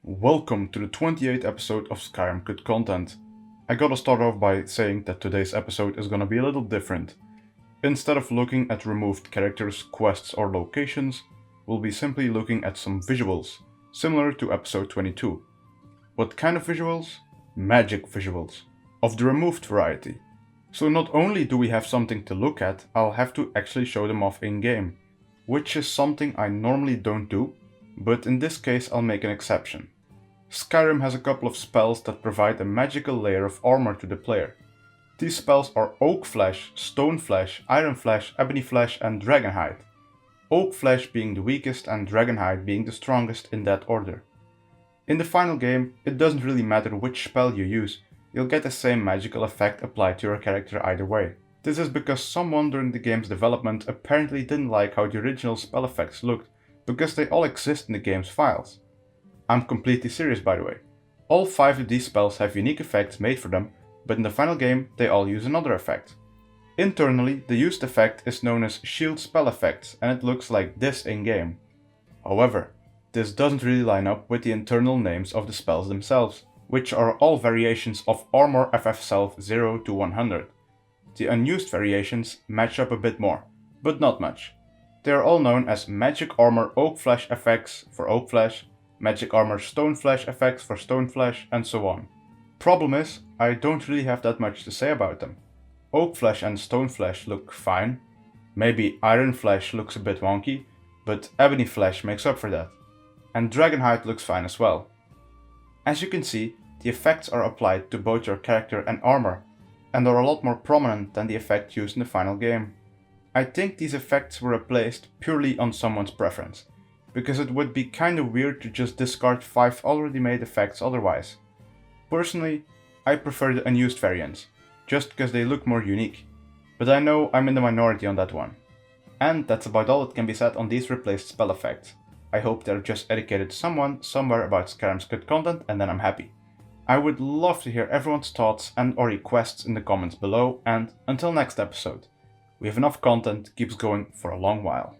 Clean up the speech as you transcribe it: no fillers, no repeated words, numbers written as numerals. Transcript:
Welcome to the 28th episode of Skyrim Cut Content. I gotta start off by saying that today's episode is gonna be a little different. Instead of looking at removed characters, quests or locations, we'll be simply looking at some visuals, similar to episode 22. What kind of visuals? Magic visuals, of the removed variety. So not only do we have something to look at, I'll have to actually show them off in-game, which is something I normally don't do, but in this case I'll make an exception. Skyrim has a couple of spells that provide a magical layer of armor to the player. These spells are Oak Flesh, Stone Flesh, Iron Flesh, Ebony Flesh and Dragon Hide. Oak Flesh being the weakest and Dragon Hide being the strongest in that order. In the final game, it doesn't really matter which spell you use, you'll get the same magical effect applied to your character either way. This is because someone during the game's development apparently didn't like how the original spell effects looked, because they all exist in the game's files. I'm completely serious, by the way. All 5 of these spells have unique effects made for them, but in the final game they all use another effect. Internally, the used effect is known as Shield Spell Effects and it looks like this in-game. However, this doesn't really line up with the internal names of the spells themselves, which are all variations of Armor FF Self 0 to 100. The unused variations match up a bit more, but not much. They are all known as Magic Armor Oak Flesh Effects for Oak Flesh, Magic Armor Stone Flesh Effects for Stone Flesh, and so on. Problem is, I don't really have that much to say about them. Oak Flesh and Stone Flesh look fine, maybe Iron Flesh looks a bit wonky, but Ebony Flesh makes up for that. And Dragon Hide looks fine as well. As you can see, the effects are applied to both your character and armor, and are a lot more prominent than the effect used in the final game. I think these effects were replaced purely on someone's preference, because it would be kinda weird to just discard 5 already made effects otherwise. Personally, I prefer the unused variants, just because they look more unique, but I know I'm in the minority on that one. And that's about all that can be said on these replaced spell effects. I hope they've just educated someone somewhere about Skyrim's Cut Content and then I'm happy. I would love to hear everyone's thoughts and or requests in the comments below, and until next episode, we have enough content keeps going for a long while.